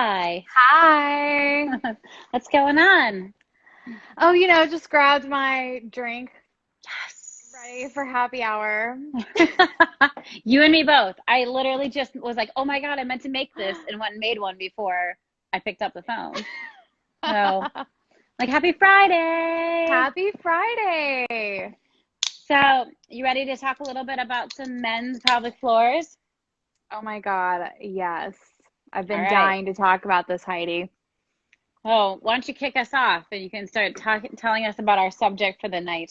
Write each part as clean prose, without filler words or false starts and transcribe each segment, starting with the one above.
Hi. Hi. What's going on? Oh, just grabbed my drink, ready for Yes. happy hour. You and me both. I literally just was like, oh my God, I meant to make this and went and made one before I picked up the phone. So, like, happy Friday. Happy Friday. So, you ready to talk a little bit about some men's pelvic floors? Oh my God, yes. I've All been right. dying to talk about this, Heidi. Oh, why don't you kick us off and you can start telling us about our subject for the night.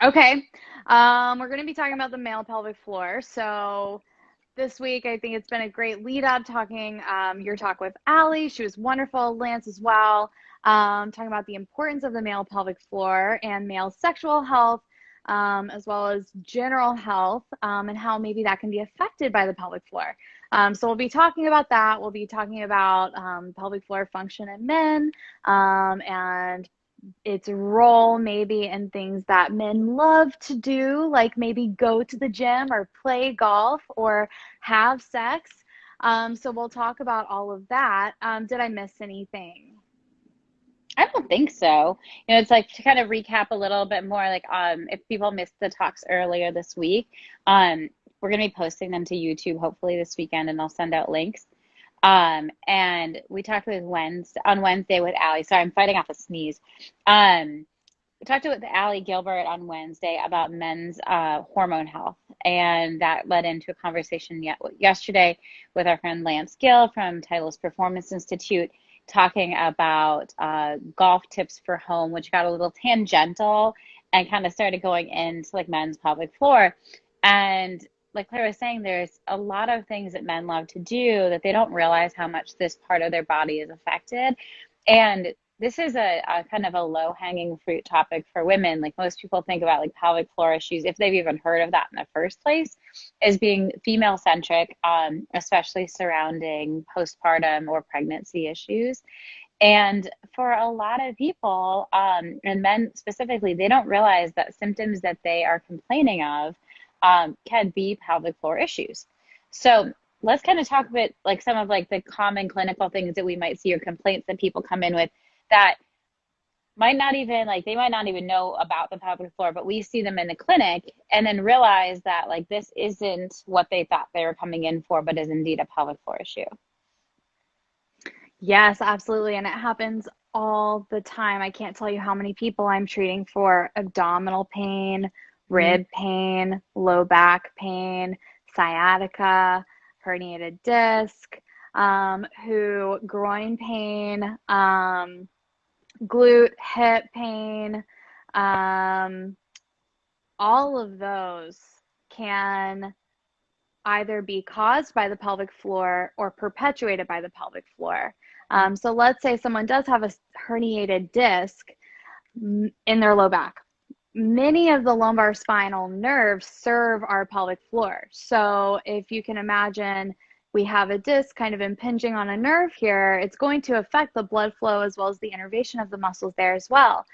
Okay. We're going to be talking about the male pelvic floor. So this week, I think it's been a great lead up talking your talk with Allie. She was wonderful. Lance as well. Talking about the importance of the male pelvic floor and male sexual health, as well as general health, and how maybe that can be affected by the pelvic floor. So we'll be talking about that. We'll be talking about pelvic floor function in men, and its role maybe in things that men love to do, like maybe go to the gym or play golf or have sex. So we'll talk about all of that. Did I miss anything? I don't think so. It's like to kind of recap a little bit more, like if people missed the talks earlier this week, we're gonna be posting them to YouTube hopefully this weekend, and I'll send out links. And we talked with Wednesday with Allie. Sorry, I'm fighting off a sneeze. We talked with Allie Gilbert on Wednesday about men's hormone health, and that led into a conversation yesterday with our friend Lance Gill from Titleist Performance Institute, talking about golf tips for home, which got a little tangential and kind of started going into like men's pelvic floor. And like Claire was saying, there's a lot of things that men love to do that they don't realize how much this part of their body is affected. And this is a kind of a low hanging fruit topic for women. Like most people think about like pelvic floor issues, if they've even heard of that in the first place, as being female centric, especially surrounding postpartum or pregnancy issues. And for a lot of people, and men specifically, they don't realize that symptoms that they are complaining of can be pelvic floor issues. So let's kind of talk about like some of like the common clinical things that we might see or complaints that people come in with that might not even like they might not even know about the pelvic floor, but we see them in the clinic and then realize that like this isn't what they thought they were coming in for, but is indeed a pelvic floor issue. Yes, absolutely. And it happens all the time. I can't tell you how many people I'm treating for abdominal pain, Hmm. rib pain, low back pain, sciatica, herniated disc, who groin pain, glute, hip pain, um, all of those can either be caused by the pelvic floor or perpetuated by the pelvic floor. So let's say someone does have a herniated disc in their low back. Many of the lumbar spinal nerves serve our pelvic floor. So if you can imagine we have a disc kind of impinging on a nerve here, it's going to affect the blood flow as well as the innervation of the muscles there as well.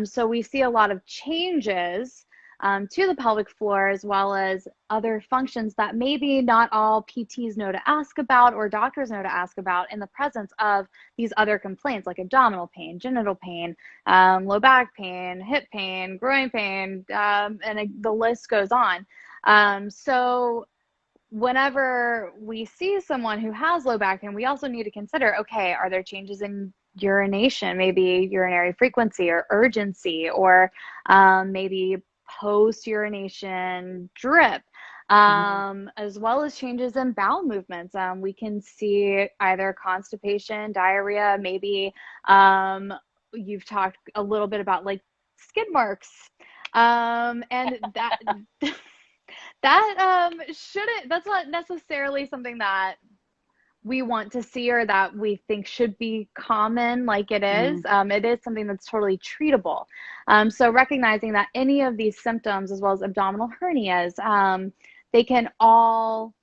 So we see a lot of changes to the pelvic floor as well as other functions that maybe not all PTs know to ask about or doctors know to ask about in the presence of these other complaints like abdominal pain, genital pain, low back pain, hip pain, groin pain, and the list goes on. So whenever we see someone who has low back pain, we also need to consider, okay, are there changes in urination, maybe urinary frequency or urgency, or maybe post urination drip, Hmm. as well as changes in bowel movements. We can see either constipation, diarrhea, maybe you've talked a little bit about like skid marks. And that that shouldn't, that's not necessarily something that we want to see or that we think should be common like it is. Hmm. It is something that's totally treatable. So recognizing that any of these symptoms, as well as abdominal hernias, they can all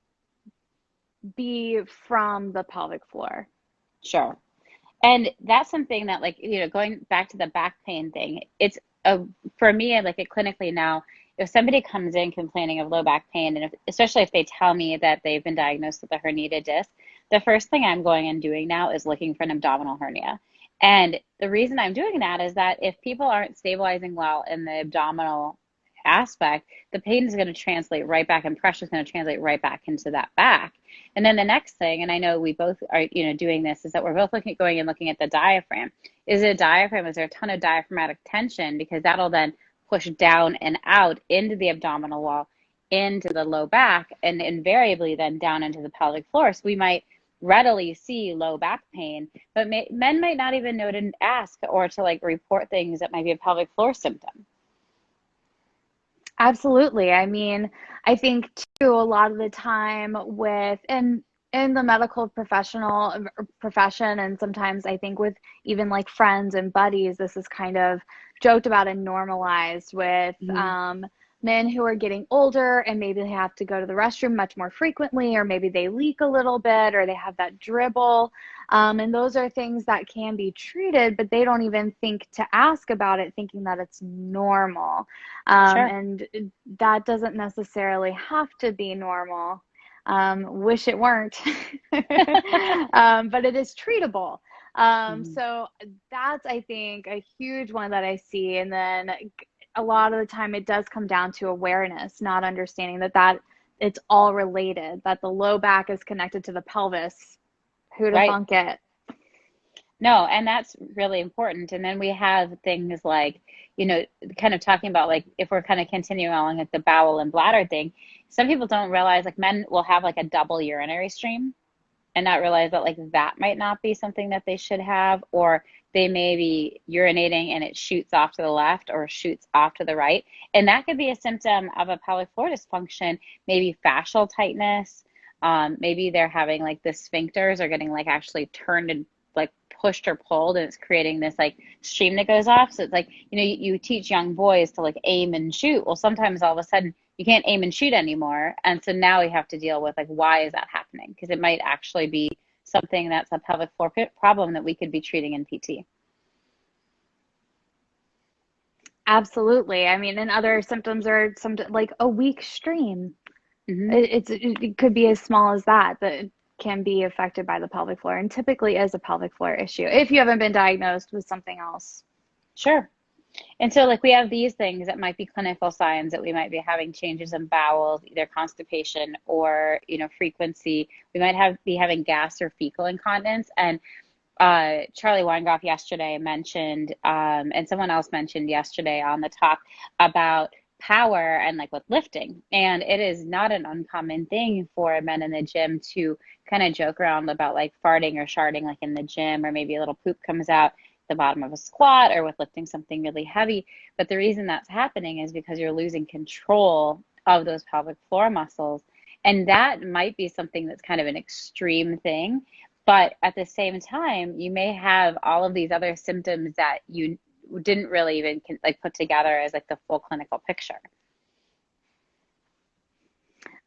be from the pelvic floor. Sure. And that's something that, like, going back to the back pain thing, it's a, for me, like, it clinically now, if somebody comes in complaining of low back pain, and especially if they tell me that they've been diagnosed with a herniated disc, the first thing I'm going and doing now is looking for an abdominal hernia. And the reason I'm doing that is that if people aren't stabilizing well in the abdominal aspect, the pain is going to translate right back and pressure is going to translate right back into that back. And then the next thing, and I know we both are, doing this, is that we're both going and looking at the diaphragm. Is it a diaphragm? Is there a ton of diaphragmatic tension? Because that'll then push down and out into the abdominal wall, into the low back, and invariably then down into the pelvic floor. So we might readily see low back pain, but men might not even know to ask or to like report things that might be a pelvic floor symptom. Absolutely. I mean, I think too, a lot of the time in the medical profession, and sometimes I think with even like friends and buddies, this is kind of joked about and normalized with Mm-hmm. men who are getting older and maybe they have to go to the restroom much more frequently, or maybe they leak a little bit, or they have that dribble. And those are things that can be treated, but they don't even think to ask about it, thinking that it's normal. Sure. And that doesn't necessarily have to be normal. Wish it weren't, but it is treatable. Mm-hmm. So that's, I think, a huge one that I see. And then a lot of the time it does come down to awareness, not understanding that it's all related, that the low back is connected to the pelvis. Who'd have Right. thunk it? No, and that's really important. And then we have things like, kind of talking about like if we're kind of continuing along like the bowel and bladder thing, some people don't realize like men will have like a double urinary stream and not realize that like that might not be something that they should have, or they may be urinating and it shoots off to the left or shoots off to the right. And that could be a symptom of a pelvic floor dysfunction, maybe fascial tightness. Maybe they're having like the sphincters are getting like actually turned and like pushed or pulled, and it's creating this like stream that goes off. So it's like, you teach young boys to like aim and shoot. Well, sometimes all of a sudden you can't aim and shoot anymore. And so now we have to deal with like, why is that happening? Because it might actually be something that's a pelvic floor problem that we could be treating in PT. Absolutely. I mean, and other symptoms are some like a weak stream. Hmm. It could be as small as that can be affected by the pelvic floor, and typically is a pelvic floor issue if you haven't been diagnosed with something else. Sure. And so, like, we have these things that might be clinical signs that we might be having changes in bowels, either constipation or, frequency. We might be having gas or fecal incontinence. And Charlie Weingoff yesterday mentioned, and someone else mentioned yesterday on the talk about power and like with lifting. And it is not an uncommon thing for men in the gym to kind of joke around about like farting or sharting like in the gym, or maybe a little poop comes out the bottom of a squat or with lifting something really heavy. But the reason that's happening is because you're losing control of those pelvic floor muscles. And that might be something that's kind of an extreme thing. But at the same time, you may have all of these other symptoms that you didn't really even like put together as like the full clinical picture.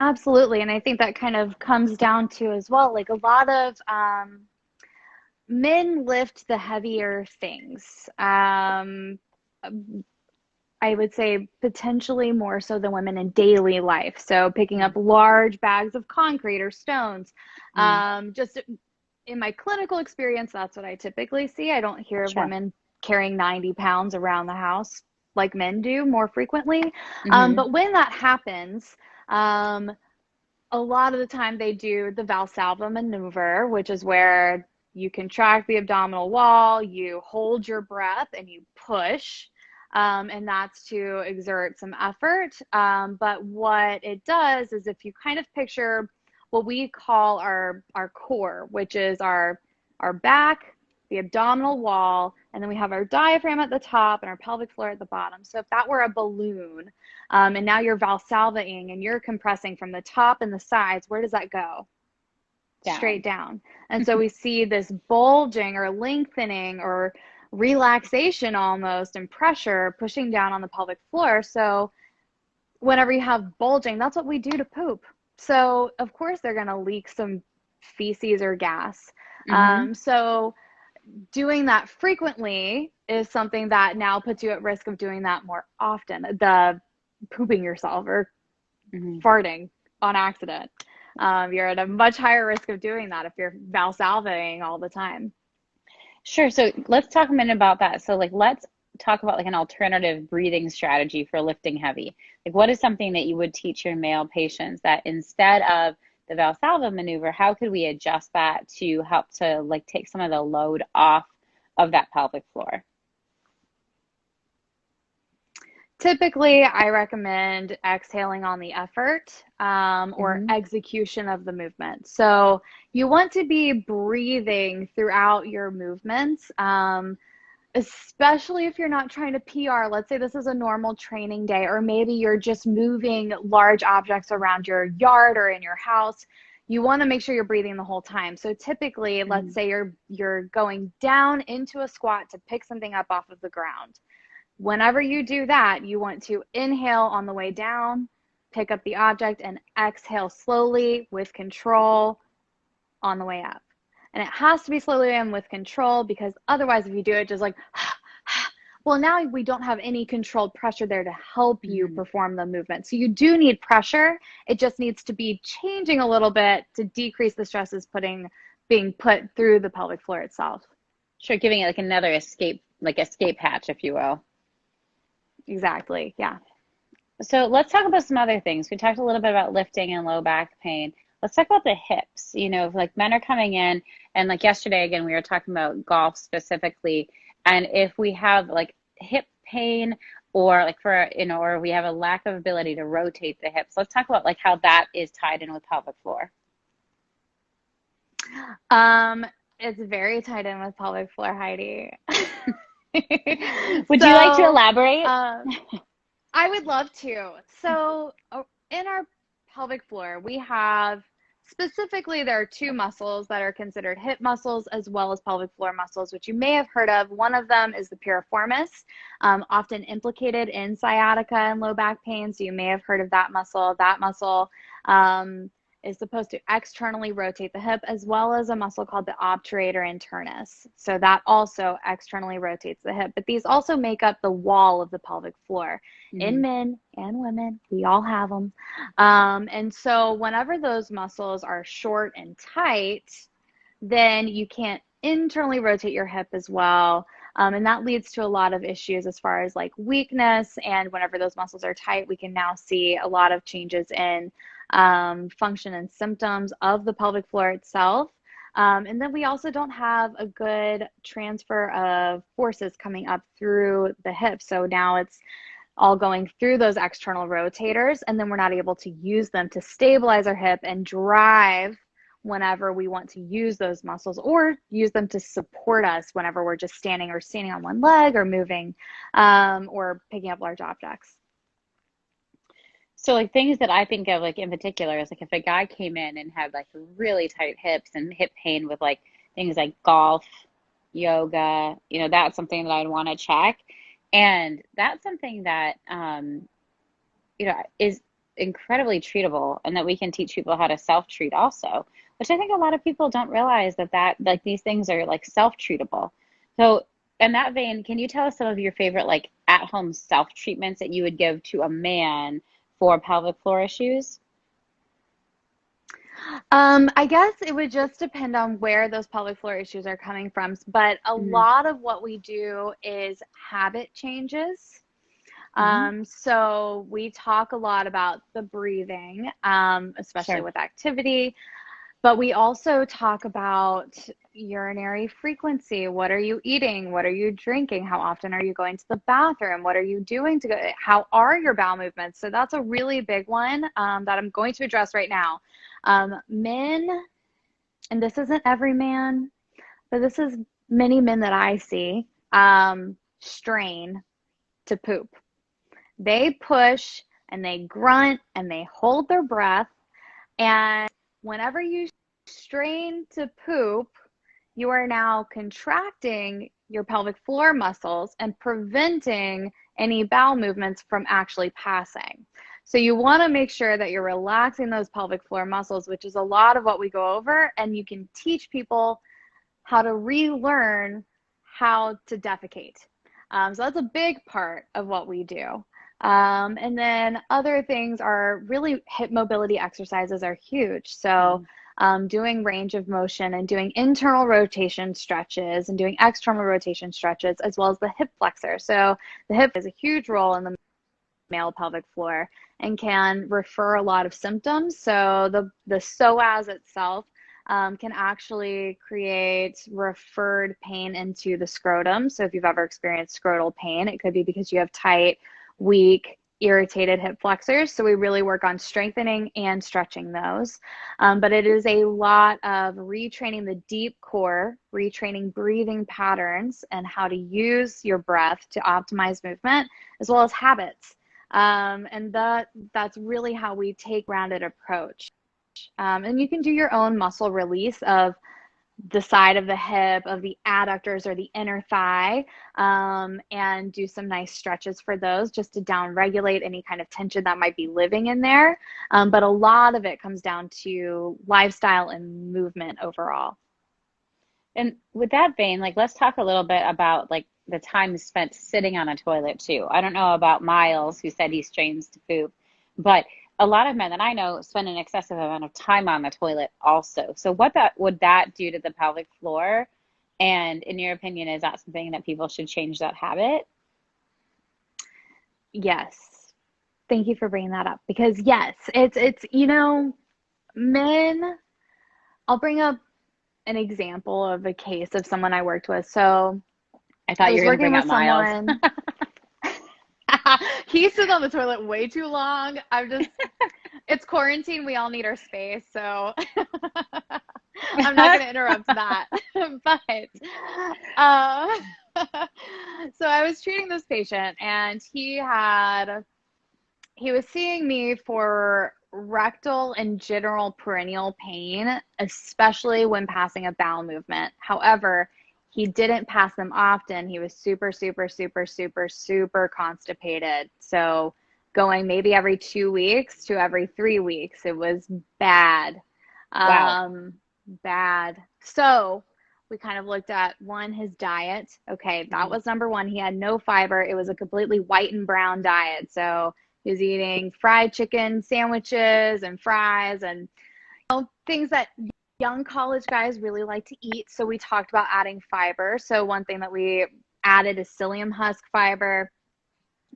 Absolutely. And I think that kind of comes down to as well, like a lot of men lift the heavier things. I would say potentially more so than women in daily life. So picking up large bags of concrete or stones. Mm-hmm. Just in my clinical experience, that's what I typically see. I don't hear of Sure. women carrying 90 pounds around the house like men do more frequently. Mm-hmm. But when that happens, a lot of the time they do the Valsalva maneuver, which is where you contract the abdominal wall, you hold your breath, and you push. And that's to exert some effort. But what it does is if you kind of picture what we call our core, which is our back, the abdominal wall, and then we have our diaphragm at the top and our pelvic floor at the bottom. So if that were a balloon, and now you're valsalvaing and you're compressing from the top and the sides, where does that go? Straight Down. down. And so we see this bulging or lengthening or relaxation almost and pressure pushing down on the pelvic floor. So whenever you have bulging, that's what we do to poop. So of course they're going to leak some feces or gas. Mm-hmm. So doing that frequently is something that now puts you at risk of doing that more often. The pooping yourself or Mm-hmm. farting on accident. You're at a much higher risk of doing that if you're valsalvaing all the time. Sure. So let's talk a minute about that. So like let's talk about like an alternative breathing strategy for lifting heavy. Like what is something that you would teach your male patients that instead of the Valsalva maneuver, how could we adjust that to help to like take some of the load off of that pelvic floor? Typically, I recommend exhaling on the effort or Hmm. execution of the movement. So you want to be breathing throughout your movements, especially if you're not trying to PR. Let's say this is a normal training day, or maybe you're just moving large objects around your yard or in your house. You want to make sure you're breathing the whole time. So typically, let's Hmm. say you're going down into a squat to pick something up off of the ground. Whenever you do that, you want to inhale on the way down, pick up the object, and exhale slowly with control on the way up. And it has to be slowly and with control, because otherwise, if you do it just like, well, now we don't have any controlled pressure there to help you Hmm. perform the movement. So you do need pressure. It just needs to be changing a little bit to decrease the stresses being put through the pelvic floor itself. Sure, giving it like another escape, like escape hatch, if you will. Exactly. Yeah. So let's talk about some other things. We talked a little bit about lifting and low back pain. Let's talk about the hips. You know, if like men are coming in, and like yesterday again, we were talking about golf specifically. And if we have like hip pain or like for, you know, or we have a lack of ability to rotate the hips, let's talk about like how that is tied in with pelvic floor. Um, it's very tied in with pelvic floor, Heidi. Would you like to So, elaborate? um, I would love to. So, in our pelvic floor, we have specifically there are two muscles that are considered hip muscles as well as pelvic floor muscles, which you may have heard of. One of them is the piriformis, often implicated in sciatica and low back pain. So, you may have heard of that muscle. That muscle um, is supposed to externally rotate the hip, as well as a muscle called the obturator internus. So, that also externally rotates the hip. But these also make up the wall of the pelvic floor in Hmm. men and women. We all have them. And so, whenever those muscles are short and tight, then you can't internally rotate your hip as well. And that leads to a lot of issues as far as like weakness. And whenever those muscles are tight, we can now see a lot of changes in function and symptoms of the pelvic floor itself. And then we also don't have a good transfer of forces coming up through the hip. So now it's all going through those external rotators, and then we're not able to use them to stabilize our hip and drive whenever we want to use those muscles, or use them to support us whenever we're just standing on one leg or moving or picking up large objects. So like things that I think of like in particular is like if a guy came in and had like really tight hips and hip pain with like things like golf, yoga, you know, that's something that I'd want to check. And that's something that you know, is incredibly treatable and that we can teach people how to self-treat also, which I think a lot of people don't realize that like these things are like self-treatable. So in that vein, can you tell us some of your favorite like at-home self-treatments that you would give to a man for pelvic floor issues? I guess it would just depend on where those pelvic floor issues are coming from, but a Mm-hmm. lot of what we do is habit changes. Mm-hmm. So we talk a lot about the breathing, especially Sure. with activity, but we also talk about urinary frequency. What are you eating? What are you drinking? How often are you going to the bathroom? What are you doing to go? How are your bowel movements? So that's a really big one that I'm going to address right now. Men, and this isn't every man, but this is many men that I see, strain to poop. They push and they grunt and they hold their breath. And whenever you strain to poop, you are now contracting your pelvic floor muscles and preventing any bowel movements from actually passing. So you want to make sure that you're relaxing those pelvic floor muscles, which is a lot of what we go over, and you can teach people how to relearn how to defecate. So that's a big part of what we do. And then other things are really hip mobility exercises are huge. So Mhm. doing range of motion and doing internal rotation stretches and doing external rotation stretches, as well as the hip flexor. So the hip is a huge role in the male pelvic floor and can refer a lot of symptoms. So the psoas itself can actually create referred pain into the scrotum. So if you've ever experienced scrotal pain, it could be because you have tight, weak, irritated hip flexors. So we really work on strengthening and stretching those. But it is a lot of retraining the deep core, retraining breathing patterns and how to use your breath to optimize movement, as well as habits. And that's really how we take rounded approach. And you can do your own muscle release of the side of the hip, of the adductors or the inner thigh, and do some nice stretches for those just to down regulate any kind of tension that might be living in there. But a lot of it comes down to lifestyle and movement overall. And with that vein, like let's talk a little bit about like the time spent sitting on a toilet too. I don't know about Miles, who said he strains to poop, but a lot of men that I know spend an excessive amount of time on the toilet also. So what that would that do to the pelvic floor? And in your opinion, is that something that people should change that habit? Yes. Thank you for bringing that up because yes, it's men, I'll bring up an example of a case of someone I worked with. So I I thought you was were going to working bring with up Miles. someone. He sits on the toilet way too long. It's quarantine. We all need our space. So I'm not going to interrupt that. But uh, so I was treating this patient and he was seeing me for rectal and general perineal pain, especially when passing a bowel movement. However, he didn't pass them often. He was super, super, super, super, super constipated. So going maybe every 2 weeks to every 3 weeks. It was bad. Wow. Um, Bad. So we kind of looked at one, his diet. Okay, that Mhm. was number one. He had no fiber. It was a completely white and brown diet. So he was eating fried chicken sandwiches and fries and things that young college guys really like to eat. So we talked about adding fiber. So one thing that we added is psyllium husk fiber.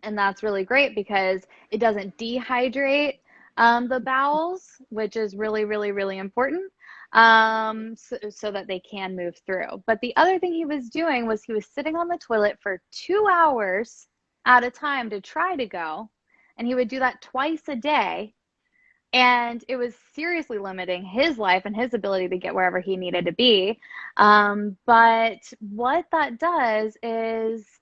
And that's really great because it doesn't dehydrate the bowels, which is really, really, really important, so that they can move through. But the other thing he was doing was he was sitting on the toilet for 2 hours at a time to try to go. And he would do that twice a day. And it was seriously limiting his life and his ability to get wherever he needed to be. But what that does is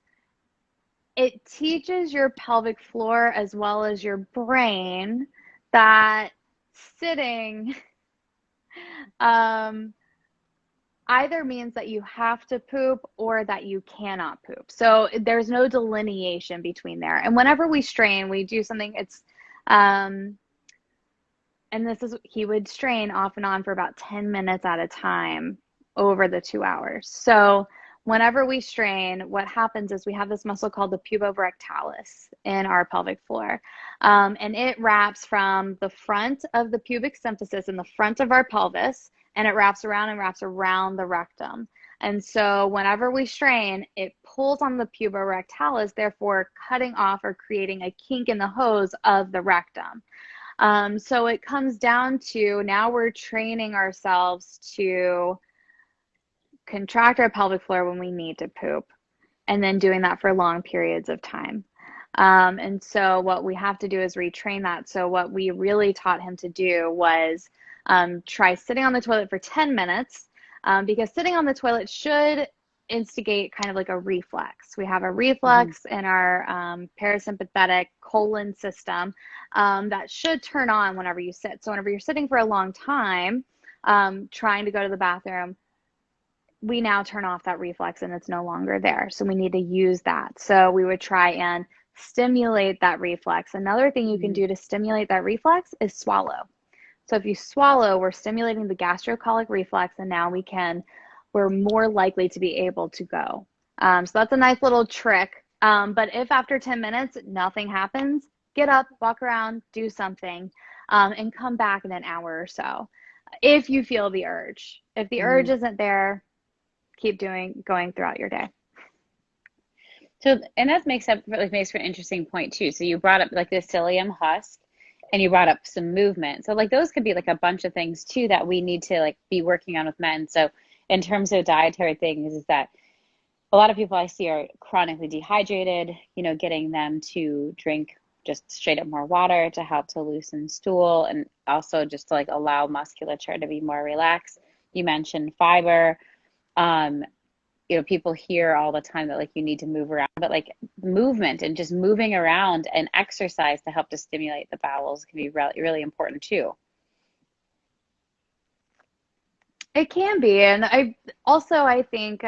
it teaches your pelvic floor as well as your brain that sitting um, either means that you have to poop or that you cannot poop. So there's no delineation between there. And whenever we strain, we do something, um, and this is, he would strain off and on for about 10 minutes at a time over the 2 hours. So whenever we strain, what happens is we have this muscle called the puborectalis in our pelvic floor. And it wraps from the front of the pubic symphysis in the front of our pelvis, and it wraps around and wraps around the rectum. And so whenever we strain, it pulls on the puborectalis, therefore cutting off or creating a kink in the hose of the rectum. So it comes down to now we're training ourselves to contract our pelvic floor when we need to poop, and then doing that for long periods of time. And so what we have to do is retrain that. So what we really taught him to do was try sitting on the toilet for 10 minutes, because sitting on the toilet should instigate kind of like a reflex. We have a Mhm. reflex in our parasympathetic colon system that should turn on whenever you sit. So whenever you're sitting for a long time, trying to go to the bathroom, we now turn off that reflex and it's no longer there. So we need to use that. So we would try and stimulate that reflex. Another thing you can Mhm. do to stimulate that reflex is swallow. So if you swallow, we're stimulating the gastrocolic reflex, and now we're more likely to be able to go. So that's a nice little trick But if after 10 minutes nothing happens, get up, walk around, do something, and come back in an hour or so. If you feel the urge. If the urge Mhm. isn't there, keep going throughout your day. So, and that makes for an interesting point too. So you brought up like the psyllium husk, and you brought up some movement. So like those could be like a bunch of things too that we need to like be working on with men. So in terms of dietary things, is that a lot of people I see are chronically dehydrated, getting them to drink just straight up more water to help to loosen stool and also just to like allow musculature to be more relaxed. You mentioned fiber. Um, people hear all the time that like you need to move around, but like movement and just moving around and exercise to help to stimulate the bowels can be really, really important too. It can be. And I think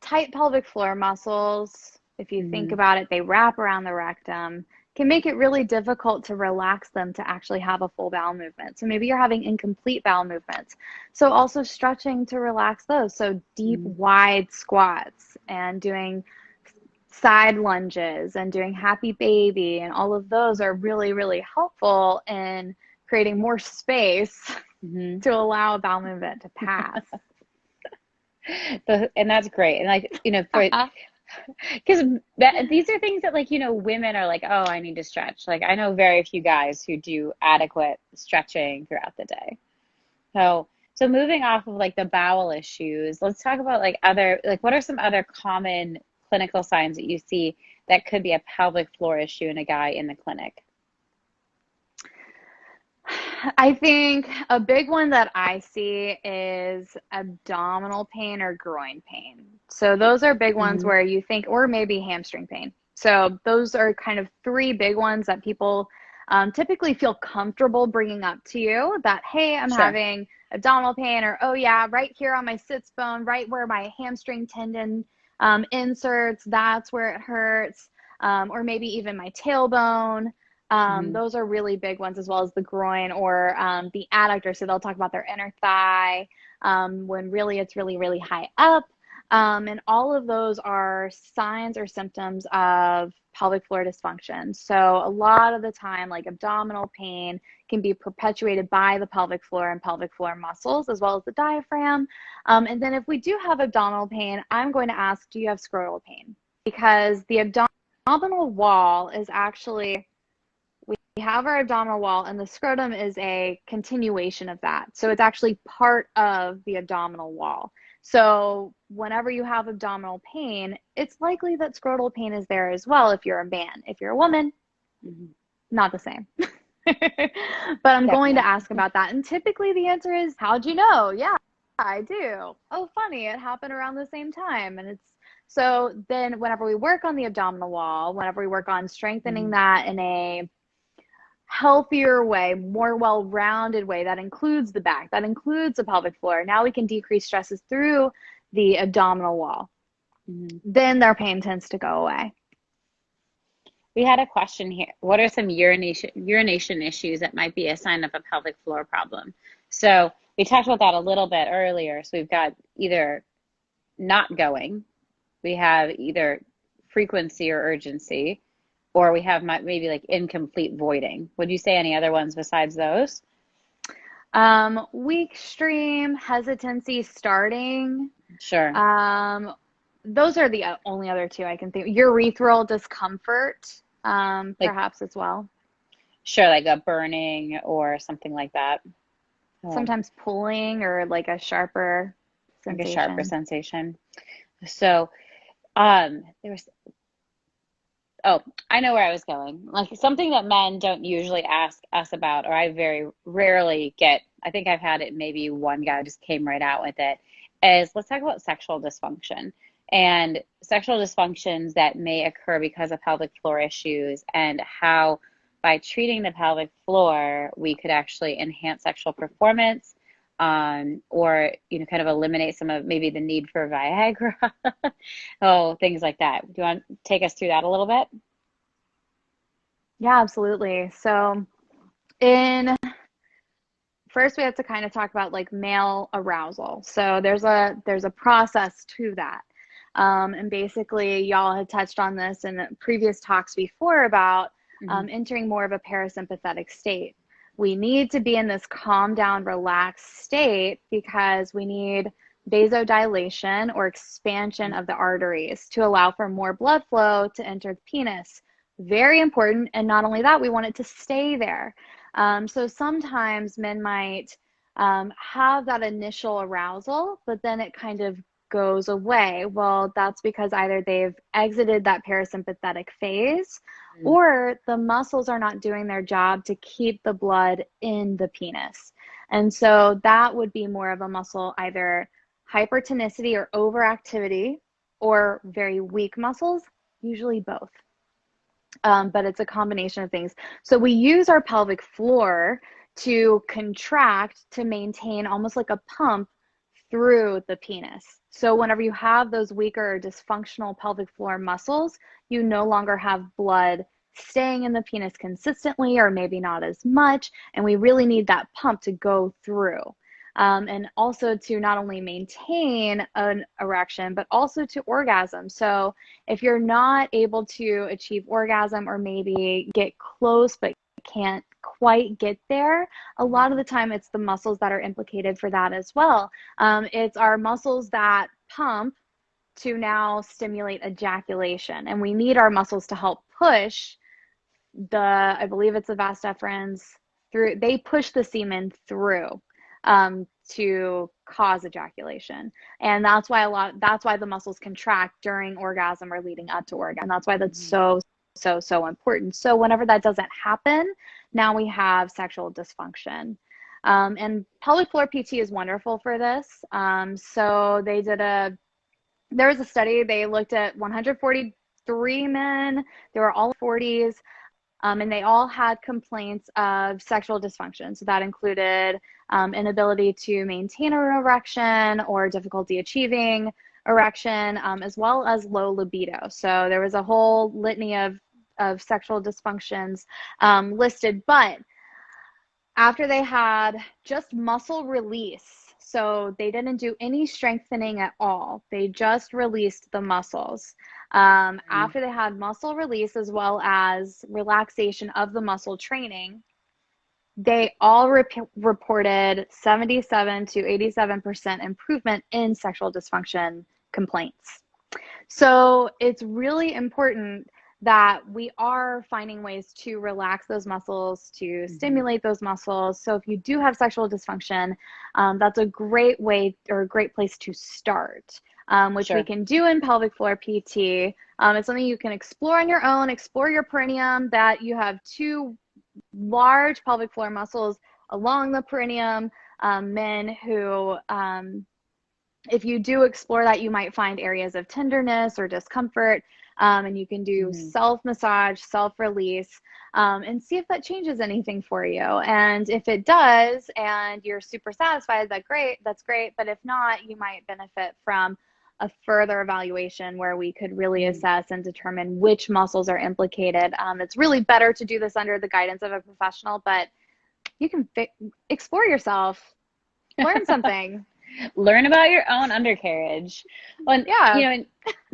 tight pelvic floor muscles, if you think Hmm. about it, they wrap around the rectum, can make it really difficult to relax them to actually have a full bowel movement. So maybe you're having incomplete bowel movements. So also stretching to relax those. So deep, Hmm. wide squats and doing side lunges and doing happy baby and all of those are really, really helpful in creating more space Hmm. to allow a bowel movement to pass. And that's great. And like, for because these are things that like, women are like, oh, I need to stretch. Like I know very few guys who do adequate stretching throughout the day. So moving off of like the bowel issues, let's talk about like other like what are some other common clinical signs that you see that could be a pelvic floor issue in a guy in the clinic? I think a big one that I see is abdominal pain or groin pain. So those are big ones Hmm. where you think, or maybe hamstring pain. So those are kind of three big ones that people typically feel comfortable bringing up to you that, hey, I'm Sure. having abdominal pain, or oh, yeah, right here on my sits bone, right where my hamstring tendon inserts, that's where it hurts, or maybe even my tailbone. Hmm. Those are really big ones, as well as the groin or the adductor. So they'll talk about their inner thigh when really it's really, really high up. And all of those are signs or symptoms of pelvic floor dysfunction. So a lot of the time, like abdominal pain can be perpetuated by the pelvic floor and pelvic floor muscles, as well as the diaphragm. And then if we do have abdominal pain, I'm going to ask, do you have scrotal pain? Because the abdominal wall is actually we have our abdominal wall, and the scrotum is a continuation of that. So it's actually part of the abdominal wall. So whenever you have abdominal pain, it's likely that scrotal pain is there as well if you're a man. If you're a woman, Hmm. not the same. But I'm going to Definitely. ask about that. And typically the answer is, how'd you know? Yeah, I do. Oh, funny. It happened around the same time. And it's so then whenever we work on the abdominal wall, whenever we work on strengthening Hmm. that in a healthier way, more well-rounded way that includes the back, that includes the pelvic floor. Now we can decrease stresses through the abdominal wall. Hmm. Then their pain tends to go away. We had a question here. What are some urination issues that might be a sign of a pelvic floor problem? So we talked about that a little bit earlier. So we've got either not going, we have either frequency or urgency, or we have maybe like incomplete voiding. Would you say any other ones besides those? Weak stream, hesitancy starting. Sure. Um, those are the only other two I can think. Urethral discomfort, Like, perhaps as well. sure, like a burning or something like that. Oh, Sometimes pulling or like a sharper like a sharper sensation. sensation. So, there was, oh, I know where I was going. Like something that men don't usually ask us about, or I very rarely get, I think I've had it maybe one guy just came right out with it, is let's talk about sexual dysfunction and sexual dysfunctions that may occur because of pelvic floor issues and how by treating the pelvic floor, we could actually enhance sexual performance, or kind of eliminate some of maybe the need for Viagra. Oh, things like that. Do you want to take us through that a little bit? Yeah, absolutely. So in first we have to kind of talk about like male arousal. So there's a process to that. And basically, y'all had touched on this in previous talks before about Hmm. entering more of a parasympathetic state. We need to be in this calm down, relaxed state because we need vasodilation or expansion of the arteries to allow for more blood flow to enter the penis. Very important. And not only that, we want it to stay there. So sometimes men might have that initial arousal, but then it kind of goes away. Well, that's because either they've exited that parasympathetic phase or the muscles are not doing their job to keep the blood in the penis. And so that would be more of a muscle, either hypertonicity or overactivity, or very weak muscles, usually both. But it's a combination of things. So we use our pelvic floor to contract to maintain almost like a pump through the penis. So whenever you have those weaker or dysfunctional pelvic floor muscles, you no longer have blood staying in the penis consistently, or maybe not as much. And we really need that pump to go through. And also to not only maintain an erection, but also to orgasm. So if you're not able to achieve orgasm or maybe get close but can't quite get there, a lot of the time it's the muscles that are implicated for that as well. It's our muscles that pump to now stimulate ejaculation, and we need our muscles to help push I believe it's the vas deferens through. They push the semen through to cause ejaculation, and that's why the muscles contract during orgasm or leading up to orgasm. And that's why that's so important. So whenever that doesn't happen, now we have sexual dysfunction. And pelvic floor PT is wonderful for this. So there was a study, they looked at 143 men, they were all 40s, and they all had complaints of sexual dysfunction. So that included inability to maintain an erection or difficulty achieving erection, as well as low libido. So there was a whole litany of sexual dysfunctions listed. But after they had just muscle release, so they didn't do any strengthening at all, they just released the muscles. After they had muscle release as well as relaxation of the muscle training, they all reported 77 to 87% improvement in sexual dysfunction complaints. So it's really important that we are finding ways to relax those muscles, to stimulate those muscles. So if you do have sexual dysfunction, that's a great way or a great place to start, which we can do in pelvic floor PT. It's something you can explore on your own, explore your perineum, that you have two large pelvic floor muscles along the perineum. Men who, if you do explore that, you might find areas of tenderness or discomfort. And you can do self-massage, self-release, and see if that changes anything for you. And if it does, and you're super satisfied, that's great. But if not, you might benefit from a further evaluation where we could really assess and determine which muscles are implicated. It's really better to do this under the guidance of a professional, but you can explore yourself, learn something. Learn about your own undercarriage. Well, Yeah.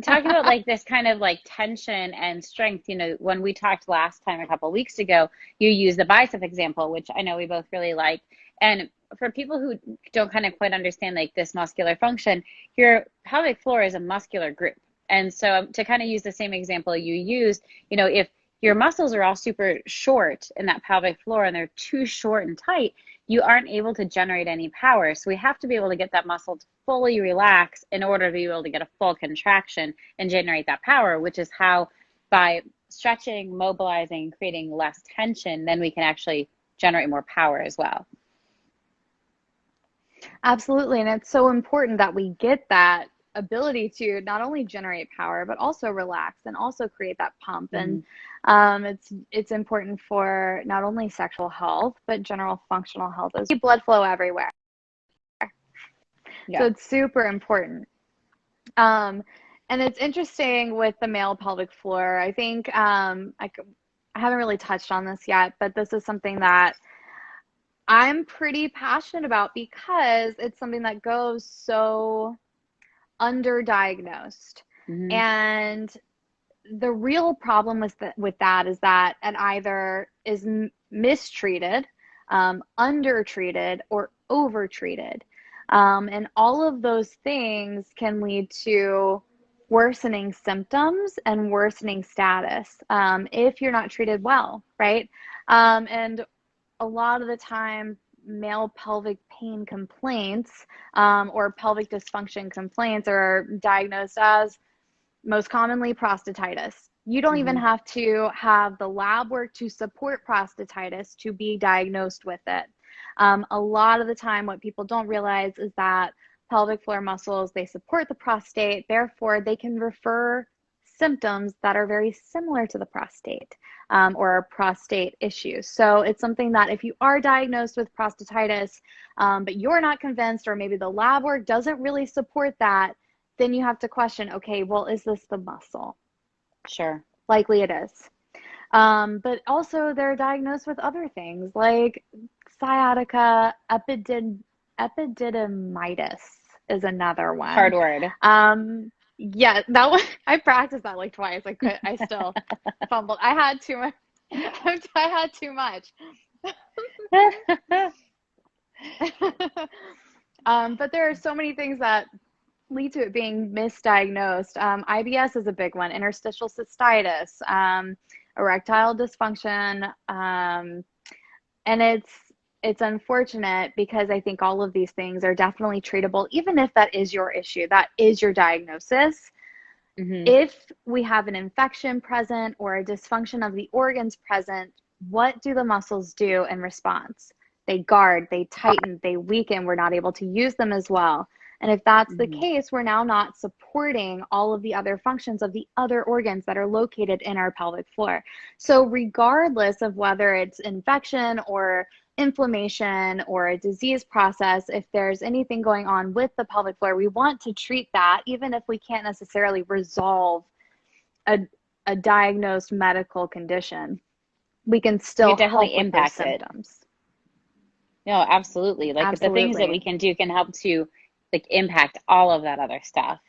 talking about like this kind of like tension and strength, when we talked last time a couple of weeks ago, you used the bicep example, which I know we both really like. And for people who don't kind of quite understand like this muscular function, your pelvic floor is a muscular group. And so to kind of use the same example you used, if your muscles are all super short in that pelvic floor and they're too short and tight, you aren't able to generate any power. So we have to be able to get that muscle to fully relax in order to be able to get a full contraction and generate that power, which is how by stretching, mobilizing, creating less tension, then we can actually generate more power as well. Absolutely. And it's so important that we get that ability to not only generate power, but also relax and also create that pump. And it's important for not only sexual health, but general functional health. There's blood flow everywhere. So it's super important. And it's interesting with the male pelvic floor. I think I haven't really touched on this yet, but this is something that I'm pretty passionate about because it's something that goes so underdiagnosed. Hmm. And the real problem with that is that it either is mistreated, undertreated, or overtreated. And all of those things can lead to worsening symptoms and worsening status if you're not treated well, right? And a lot of the time, male pelvic pain complaints or pelvic dysfunction complaints are diagnosed as most commonly prostatitis. You don't even Hmm. have to have the lab work to support prostatitis to be diagnosed with it. A lot of the time, what people don't realize is that pelvic floor muscles, they support the prostate, therefore they can refer symptoms that are very similar to the prostate or prostate issues. So it's something that if you are diagnosed with prostatitis, but you're not convinced, or maybe the lab work doesn't really support that, then you have to question, okay, well, is this the muscle? Sure. Likely it is. But also they're diagnosed with other things like sciatica, epididymitis is another Hard one. word. Yeah, that one I practiced that like twice. I still fumbled. I had too much. I had too much. But there are so many things that lead to it being misdiagnosed. IBS is a big one, interstitial cystitis, erectile dysfunction, and it's unfortunate because I think all of these things are definitely treatable, even if that is your issue, that is your diagnosis. Hmm. If we have an infection present or a dysfunction of the organs present, what do the muscles do in response? They guard, they tighten, they weaken. We're not able to use them as well. And if that's the Hmm. case, we're now not supporting all of the other functions of the other organs that are located in our pelvic floor. So, regardless of whether it's infection or inflammation or a disease process, if there's anything going on with the pelvic floor, we want to treat that, even if we can't necessarily resolve a, a diagnosed medical condition. We can We still could help definitely with those impact it. symptoms. No, absolutely. Like the things that we Absolutely. can do can help to like impact all of that other stuff.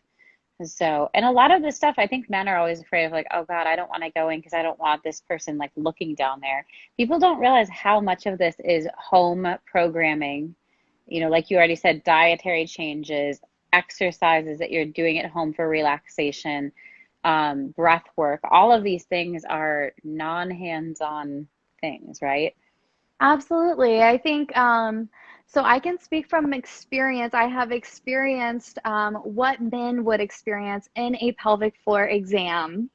So, and a lot of this stuff, I think men are always afraid of like, oh God, I don't want to go in because I don't want this person like looking down there. People don't realize how much of this is home programming. Like you already said, dietary changes, exercises that you're doing at home for relaxation, breath work. All of these things are non-hands-on things, right? Absolutely. I think so. I can speak from experience. I have experienced what men would experience in a pelvic floor exam.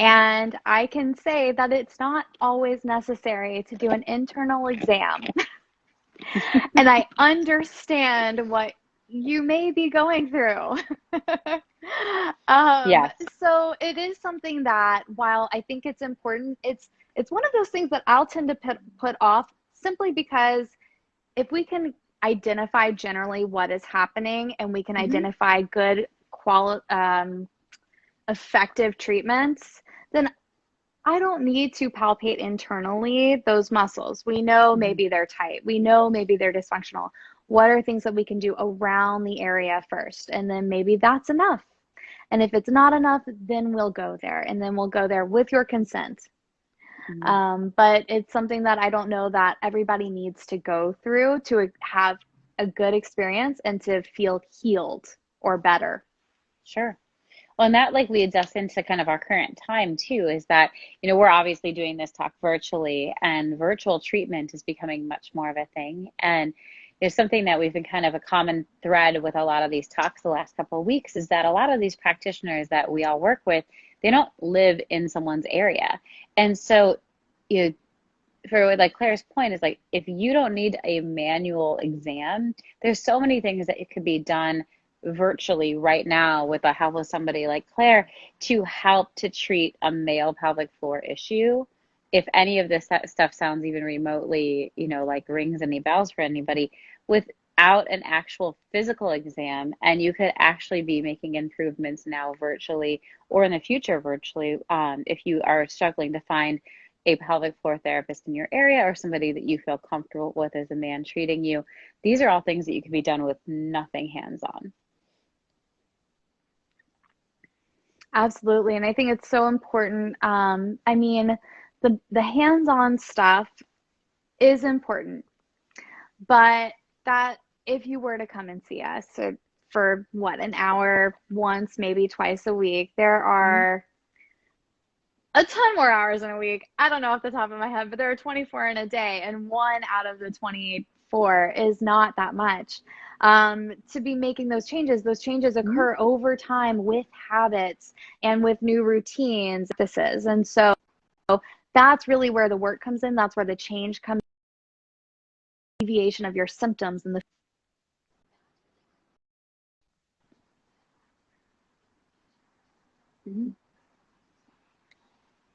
And I can say that it's not always necessary to do an internal exam. And I understand what you may be going through. um, Yes. so it is something that while I think it's important, it's one of those things that I'll tend to put off simply because if we can identify generally what is happening and we can Hmm. identify good effective treatments, then I don't need to palpate internally those muscles. We know Hmm. maybe they're tight. We know maybe they're dysfunctional. What are things that we can do around the area first? And then maybe that's enough. And if it's not enough, then we'll go there. And then we'll go there with your consent. Hmm. But it's something that I don't know that everybody needs to go through to have a good experience and to feel healed or better. Sure. Well, and that like leads us into kind of our current time too, is that, we're obviously doing this talk virtually and virtual treatment is becoming much more of a thing. And there's something that we've been kind of a common thread with a lot of these talks the last couple of weeks is that a lot of these practitioners that we all work with, they don't live in someone's area. And so, you know, for like Claire's point is like if you don't need a manual exam, there's so many things that it could be done virtually right now with the help of somebody like Claire to help to treat a male pelvic floor issue. If any of this stuff sounds even remotely, like rings any bells for anybody, without an actual physical exam, and you could actually be making improvements now virtually or in the future virtually, if you are struggling to find a pelvic floor therapist in your area or somebody that you feel comfortable with as a man treating you. These are all things that you can be done with nothing hands on. Absolutely. And I think it's so important. I mean, the hands-on stuff is important, but that if you were to come and see us for what, an hour once, maybe twice a week, there Mhm. are a ton more hours in a week. I don't know off the top of my head, but there are 24 in a day, and one out of the 24 is not that much. To be making those changes Mhm. occur over time with habits and with new routines. This is, and so that's really where the work comes in. That's where the change comes, deviation of your symptoms and the Mhm.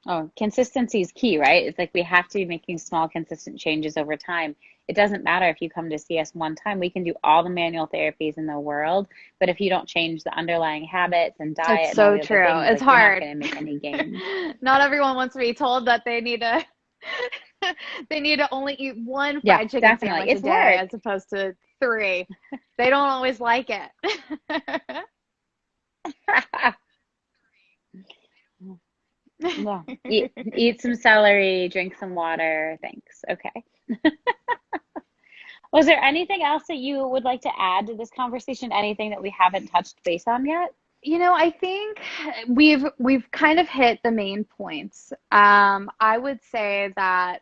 Oh, consistency is key, right? It's like we have to be making small, consistent changes over time. It doesn't matter if you come to see us one time. We can do all the manual therapies in the world, but if you don't change the underlying habits and It's diet and all so the other true. things, It's like you're not hard. going to make any gains. Not everyone wants to be told that they need to they need to only eat one Yeah, fried chicken definitely. sandwich a It's day work. as opposed to three. They don't always like it. Well, eat some celery, drink some water. Thanks. Okay. Was there anything else that you would like to add to this conversation? Anything that we haven't touched base on yet? I think we've kind of hit the main points. I would say that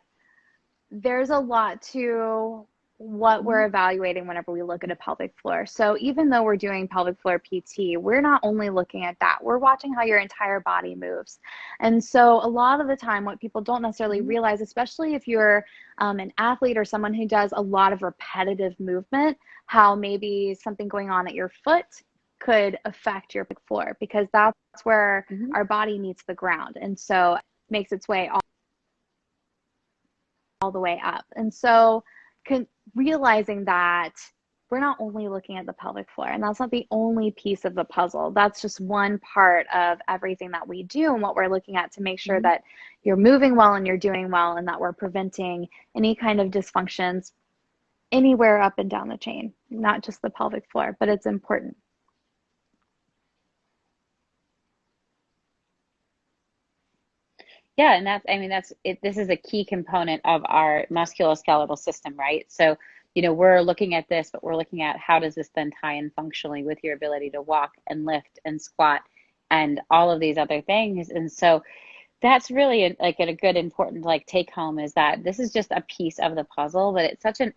there's a lot to what we're Mhm. evaluating whenever we look at a pelvic floor. So even though we're doing pelvic floor PT, we're not only looking at that, we're watching how your entire body moves. And so a lot of the time, what people don't necessarily Mhm. realize, especially if you're an athlete or someone who does a lot of repetitive movement, how maybe something going on at your foot could affect your pelvic floor because that's where Mhm. our body meets the ground. And so it makes its way all the way up. And so realizing that we're not only looking at the pelvic floor, and that's not the only piece of the puzzle. That's just one part of everything that we do and what we're looking at to make sure Mhm. that you're moving well and you're doing well and that we're preventing any kind of dysfunctions anywhere up and down the chain, not just the pelvic floor, but it's important. Yeah, and that's, I mean, that's it. This is a key component of our musculoskeletal system, right? So, we're looking at this, but we're looking at how does this then tie in functionally with your ability to walk and lift and squat and all of these other things. And so that's really like a good important like take home is that this is just a piece of the puzzle, but it's such an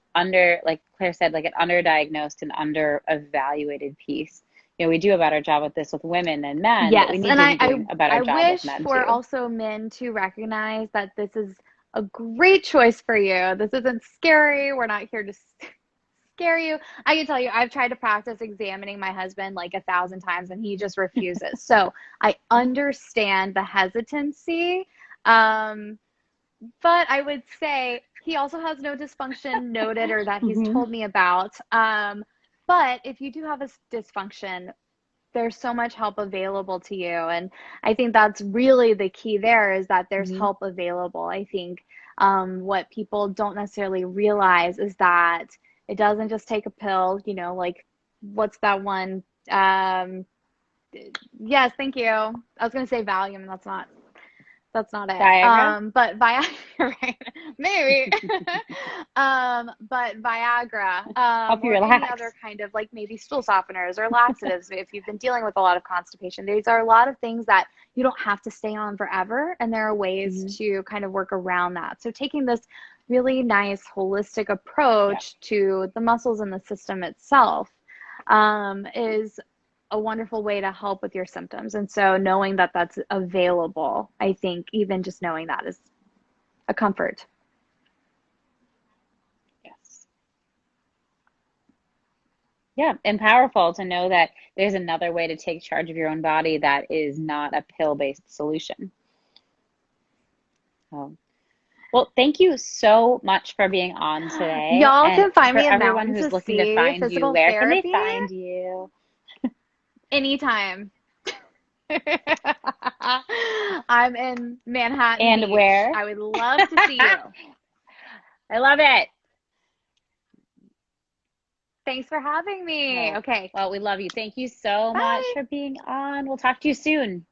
like Claire said, like an underdiagnosed and under evaluated piece. We do a better job with this with women and men, but we Yes, need and to I, be I doing a better I job with wish men for too. also men to recognize that this is a great choice for you. This isn't scary. We're not here to scare you. I can tell you, I've tried to practice examining my husband like 1,000 times, and he just refuses. So I understand the hesitancy, um, but I would say he also has no dysfunction noted or that he's Mhm. told me about. But if you do have a dysfunction, there's so much help available to you. And I think that's really the key there is that there's Mhm. help available. I think what people don't necessarily realize is that it doesn't just take a pill, like what's that one? Yes, thank you. I was going to say Valium. That's not it. Viagra? But Viagra, right? Maybe. But Viagra, Help you or any other relax. kind of like maybe stool softeners or laxatives, if you've been dealing with a lot of constipation, these are a lot of things that you don't have to stay on forever, and there are ways Mhm. to kind of work around that. So taking this really nice holistic Yeah. approach to the muscles and the system itself is a wonderful way to help with your symptoms. And so knowing that that's available, I think even just knowing that is a comfort. Yes. Yeah, and powerful to know that there's another way to take charge of your own body that is not a pill-based solution. So, well, thank you so much for being on today. Y'all And can find for me in everyone Mountain to who's looking to see find you, physical where can they therapy find you? anytime. I'm in Manhattan And Beach. where? I would love to see you. I love it. Thanks for having me. Oh, Okay, well, we love you. Thank you so much bye. for being on. We'll talk to you soon.